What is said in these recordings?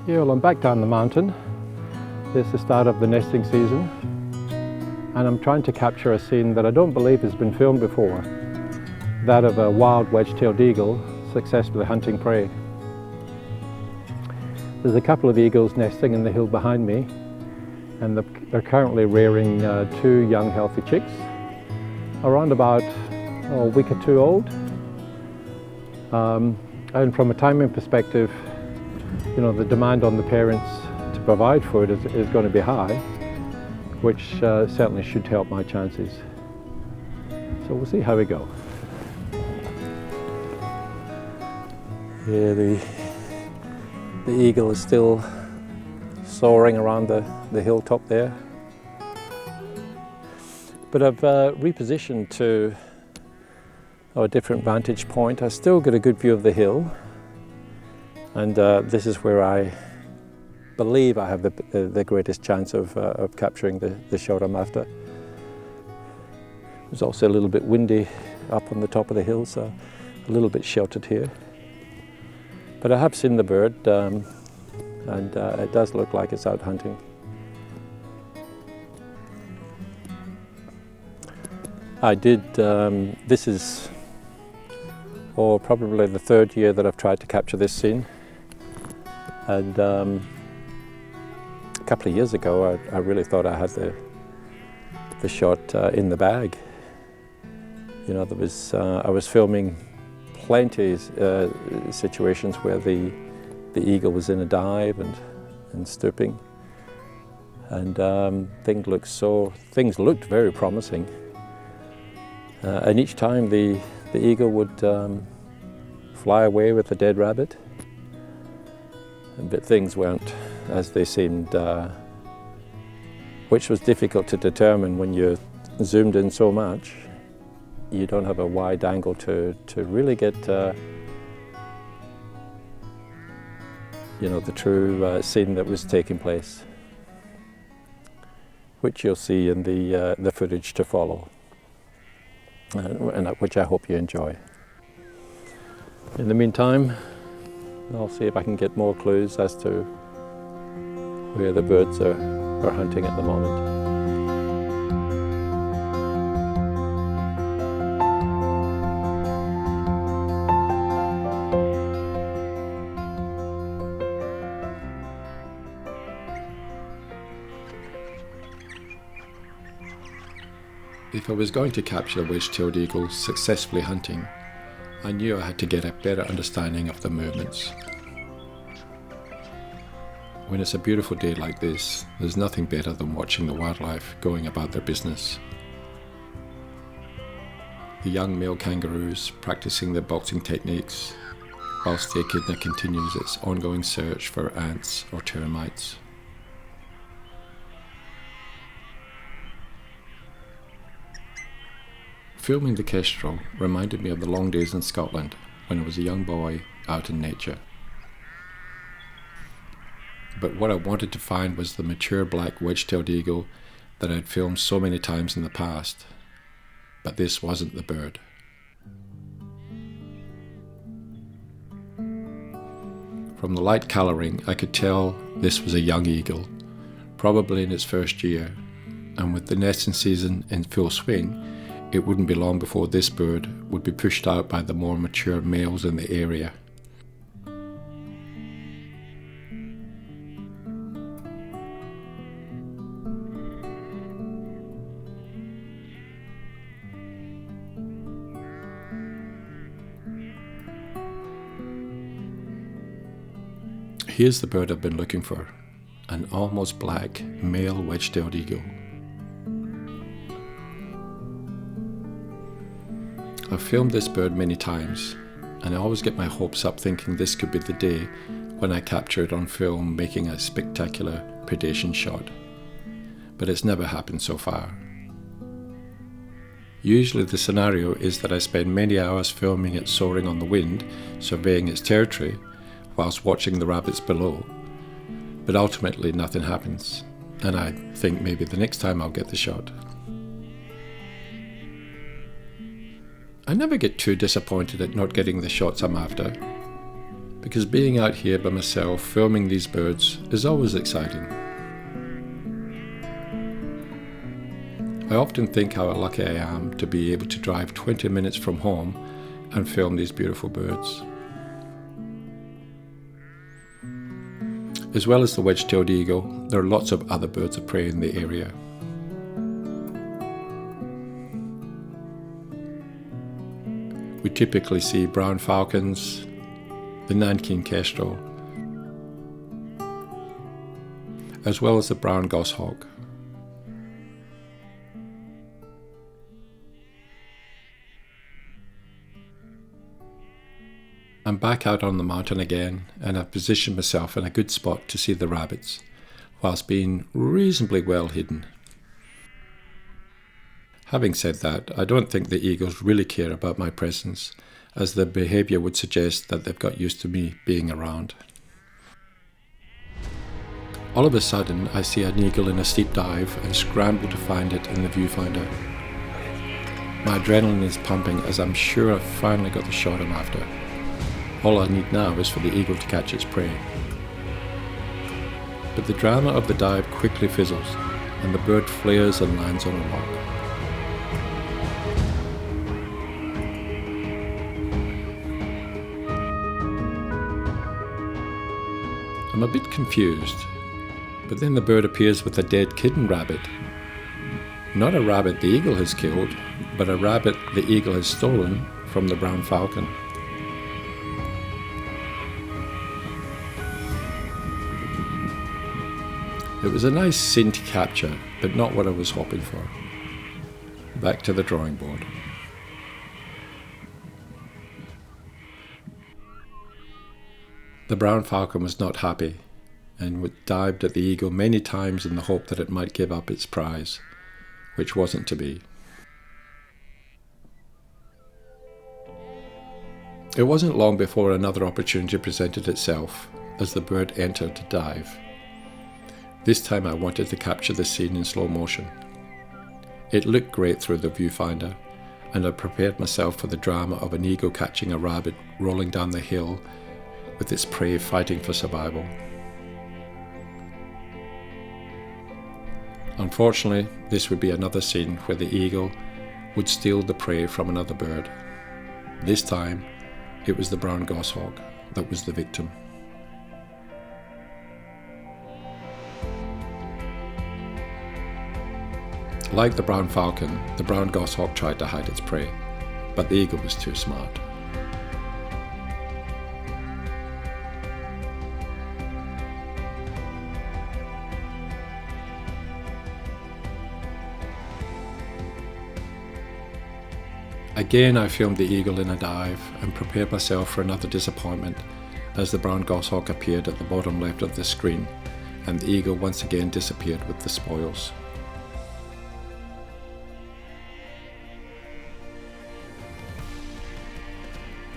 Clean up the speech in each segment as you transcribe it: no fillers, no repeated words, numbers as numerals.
Yeah, well, I'm back down the mountain. It's the start of the nesting season, and I'm trying to capture a scene that I don't believe has been filmed before, that of a wild wedge-tailed eagle successfully hunting prey. There's a couple of eagles nesting in the hill behind me, and they're currently rearing 2 young healthy chicks, around about a week or 2 old. And from a timing perspective, you know, the demand on the parents to provide food is going to be high, which certainly should help my chances. So we'll see how we go. Yeah, the eagle is still soaring around the hilltop there. But I've repositioned to a different vantage point. I still get a good view of the hill, and this is where I believe I have the greatest chance of capturing the shot I'm after. It's also a little bit windy up on the top of the hill, so a little bit sheltered here. But I have seen the bird, and it does look like it's out hunting. I did, this is probably the 3rd year that I've tried to capture this scene. And a couple of years ago, I really thought I had the shot in the bag. You know, I was filming plenty situations where the eagle was in a dive and stooping, and things looked very promising. And each time the eagle would fly away with the dead rabbit, but things weren't as they seemed, which was difficult to determine when you're zoomed in so much. You don't have a wide angle to really get you know, the true scene that was taking place, which you'll see in the footage to follow, and which I hope you enjoy. In the meantime, I'll see if I can get more clues as to where the birds are hunting at the moment. If I was going to capture a wedge-tailed eagle successfully hunting, I knew I had to get a better understanding of the movements. When it's a beautiful day like this, there's nothing better than watching the wildlife going about their business. The young male kangaroos practicing their boxing techniques, whilst the echidna continues its ongoing search for ants or termites. Filming the kestrel reminded me of the long days in Scotland when I was a young boy out in nature. But what I wanted to find was the mature black wedge-tailed eagle that I'd filmed so many times in the past. But this wasn't the bird. From the light colouring, I could tell this was a young eagle, probably in its 1st year, and with the nesting season in full swing, it wouldn't be long before this bird would be pushed out by the more mature males in the area. Here's the bird I've been looking for, an almost black male wedge-tailed eagle. I've filmed this bird many times, and I always get my hopes up thinking this could be the day when I capture it on film making a spectacular predation shot. But it's never happened so far. Usually the scenario is that I spend many hours filming it soaring on the wind, surveying its territory, whilst watching the rabbits below. But ultimately nothing happens, and I think maybe the next time I'll get the shot. I never get too disappointed at not getting the shots I'm after. because being out here by myself filming these birds is always exciting. I often think how lucky I am to be able to drive 20 minutes from home and film these beautiful birds. As well as the wedge-tailed eagle, there are lots of other birds of prey in the area. We typically see brown falcons, the Nanking kestrel, as well as the brown goshawk. I'm back out on the mountain again, and I've positioned myself in a good spot to see the rabbits, whilst being reasonably well hidden. Having said that, I don't think the eagles really care about my presence, as their behaviour would suggest that they've got used to me being around. All of a sudden, I see an eagle in a steep dive and scramble to find it in the viewfinder. My adrenaline is pumping as I'm sure I've finally got the shot I'm after. All I need now is for the eagle to catch its prey. But the drama of the dive quickly fizzles, and the bird flares and lands on a rock. I'm a bit confused, but then the bird appears with a dead kitten rabbit. Not a rabbit the eagle has killed, but a rabbit the eagle has stolen from the brown falcon. It was a nice scene to capture, but not what I was hoping for. Back to the drawing board. The brown falcon was not happy, and dived at the eagle many times in the hope that it might give up its prize, which wasn't to be. It wasn't long before another opportunity presented itself as the bird entered to dive. This time I wanted to capture the scene in slow motion. It looked great through the viewfinder, and I prepared myself for the drama of an eagle catching a rabbit rolling down the hill with its prey fighting for survival. Unfortunately, this would be another scene where the eagle would steal the prey from another bird. This time, it was the brown goshawk that was the victim. Like the brown falcon, the brown goshawk tried to hide its prey, but the eagle was too smart. Again, I filmed the eagle in a dive and prepared myself for another disappointment as the brown goshawk appeared at the bottom left of the screen and the eagle once again disappeared with the spoils.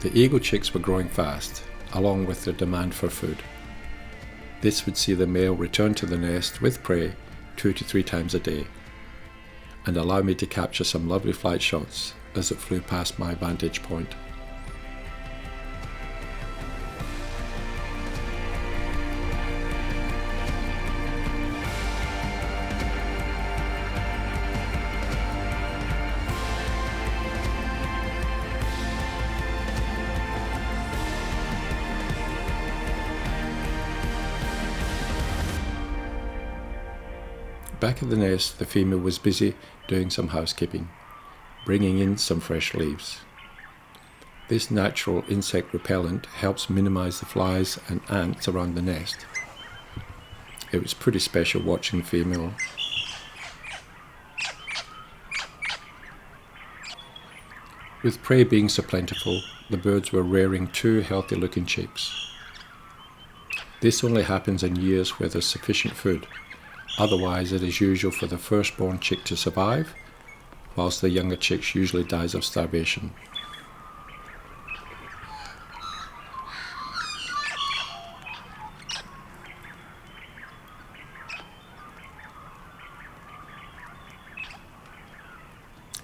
The eagle chicks were growing fast, along with their demand for food. This would see the male return to the nest with prey 2 to 3 times a day, and allow me to capture some lovely flight shots as it flew past my vantage point. Back at the nest, the female was busy doing some housekeeping, bringing in some fresh leaves. This natural insect repellent helps minimize the flies and ants around the nest. It was pretty special watching the female. With prey being so plentiful, the birds were rearing 2 healthy-looking chicks. This only happens in years where there's sufficient food. Otherwise, it is usual for the firstborn chick to survive, whilst the younger chicks usually dies of starvation.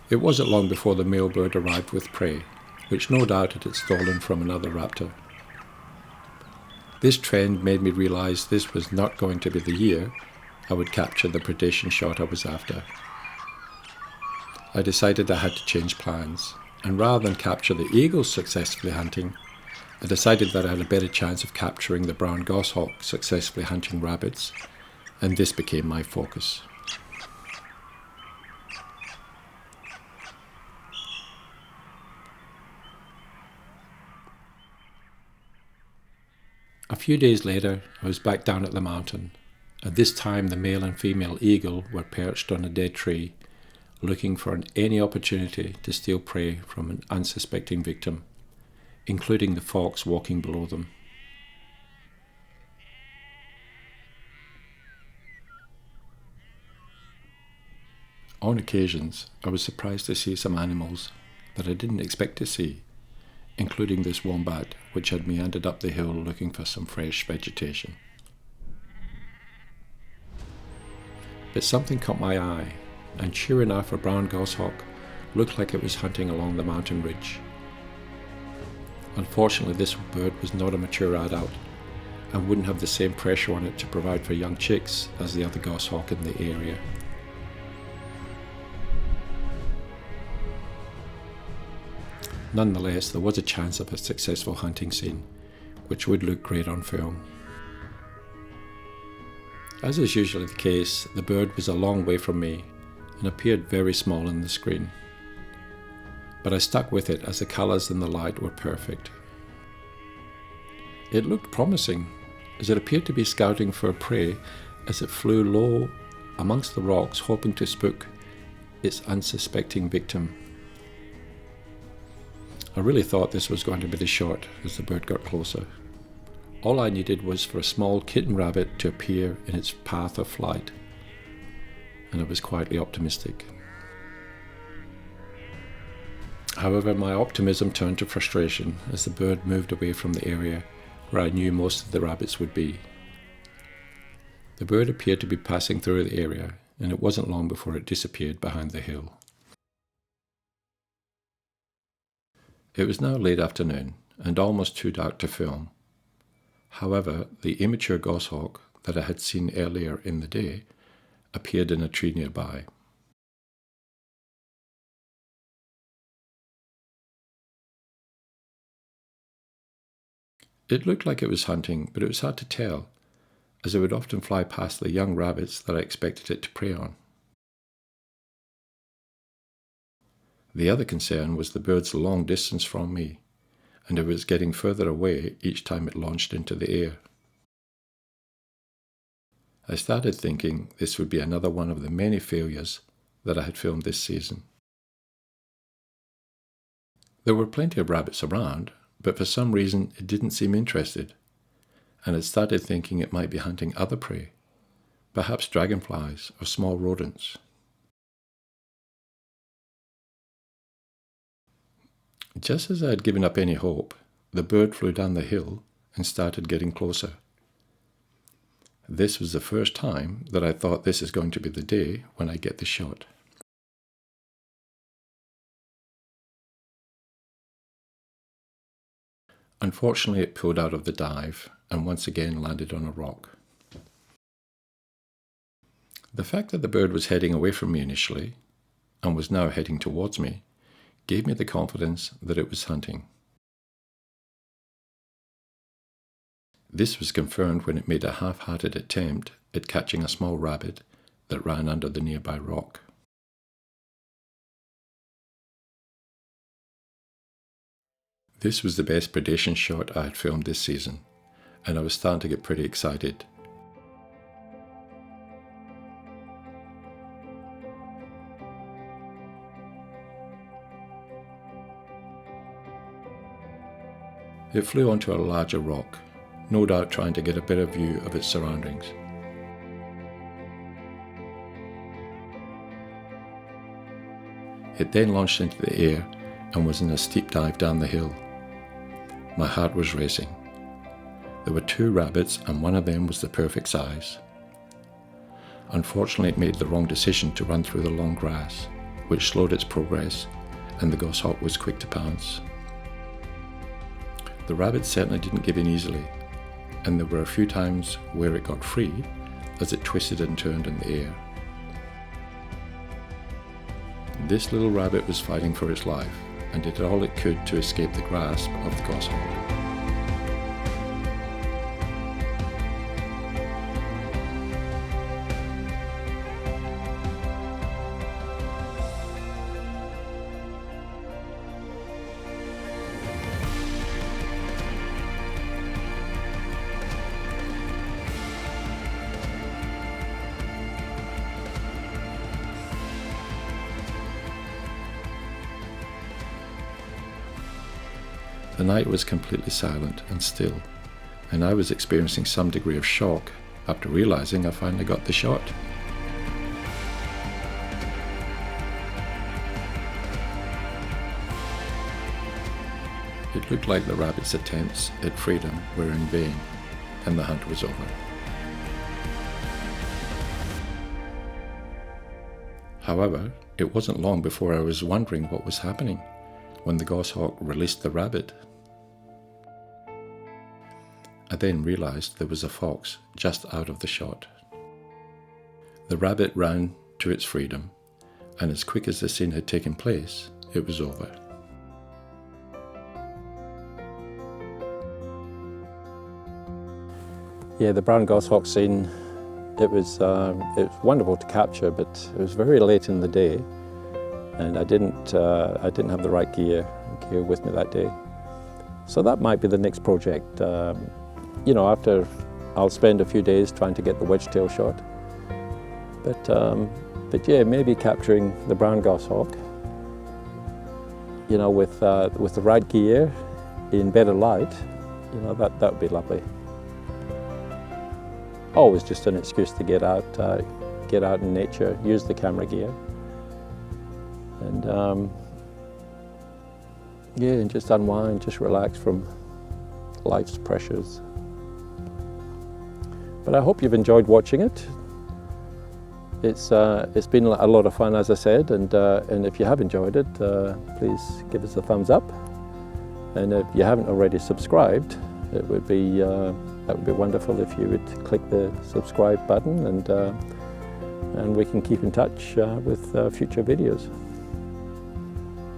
It wasn't long before the male bird arrived with prey, which no doubt it had stolen from another raptor. This trend made me realise this was not going to be the year I would capture the predation shot I was after. I decided I had to change plans, and rather than capture the eagles successfully hunting, I decided that I had a better chance of capturing the brown goshawk successfully hunting rabbits, and this became my focus. A few days later, I was back down at the mountain. At this time, the male and female eagle were perched on a dead tree, looking for any opportunity to steal prey from an unsuspecting victim, including the fox walking below them. On occasions, I was surprised to see some animals that I didn't expect to see, including this wombat, which had meandered up the hill looking for some fresh vegetation. But something caught my eye, and sure enough, a brown goshawk looked like it was hunting along the mountain ridge. Unfortunately, this bird was not a mature adult and wouldn't have the same pressure on it to provide for young chicks as the other goshawk in the area. Nonetheless, there was a chance of a successful hunting scene, which would look great on film. As is usually the case, the bird was a long way from me and appeared very small on the screen. But I stuck with it as the colours and the light were perfect. It looked promising, as it appeared to be scouting for prey as it flew low amongst the rocks, hoping to spook its unsuspecting victim. I really thought this was going to be the shot as the bird got closer. All I needed was for a small kitten rabbit to appear in its path of flight, and I was quietly optimistic. However, my optimism turned to frustration as the bird moved away from the area where I knew most of the rabbits would be. The bird appeared to be passing through the area, and it wasn't long before it disappeared behind the hill. It was now late afternoon and almost too dark to film. However, the immature goshawk that I had seen earlier in the day appeared in a tree nearby. It looked like it was hunting, but it was hard to tell, as it would often fly past the young rabbits that I expected it to prey on. The other concern was the bird's long distance from me, and it was getting further away each time it launched into the air. I started thinking this would be another one of the many failures that I had filmed this season. There were plenty of rabbits around, but for some reason it didn't seem interested, and I started thinking it might be hunting other prey, perhaps dragonflies or small rodents. Just as I had given up any hope, the bird flew down the hill and started getting closer. This was the first time that I thought this is going to be the day when I get the shot. Unfortunately, it pulled out of the dive and once again landed on a rock. The fact that the bird was heading away from me initially and was now heading towards me gave me the confidence that it was hunting. This was confirmed when it made a half-hearted attempt at catching a small rabbit that ran under the nearby rock. This was the best predation shot I had filmed this season, and I was starting to get pretty excited. It flew onto a larger rock, no doubt trying to get a better view of its surroundings. It then launched into the air and was in a steep dive down the hill. My heart was racing. There were 2 rabbits and one of them was the perfect size. Unfortunately, it made the wrong decision to run through the long grass, which slowed its progress, and the goshawk was quick to pounce. The rabbit certainly didn't give in easily, and there were a few times where it got free as it twisted and turned in the air. This little rabbit was fighting for its life and did all it could to escape the grasp of the goshawk. The night was completely silent and still, and I was experiencing some degree of shock after realizing I finally got the shot. It looked like the rabbit's attempts at freedom were in vain, and the hunt was over. However, it wasn't long before I was wondering what was happening when the goshawk released the rabbit. I then realized there was a fox just out of the shot. The rabbit ran to its freedom, and as quick as the scene had taken place, it was over. Yeah, the brown goshawk scene, it was wonderful to capture, but it was very late in the day, and I didn't have the right gear with me that day. So that might be the next project. You know, after I'll spend a few days trying to get the wedge-tail shot. But yeah, maybe capturing the brown goshawk, you know, with the right gear in better light, you know, that would be lovely. Always just an excuse to get out in nature, use the camera gear, and yeah, and just unwind, just relax from life's pressures. But I hope you've enjoyed watching it. It's been a lot of fun, as I said, and if you have enjoyed it, please give us a thumbs up. And if you haven't already subscribed, it would be that would be wonderful if you would click the subscribe button, and we can keep in touch with future videos.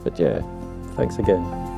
But yeah, thanks again.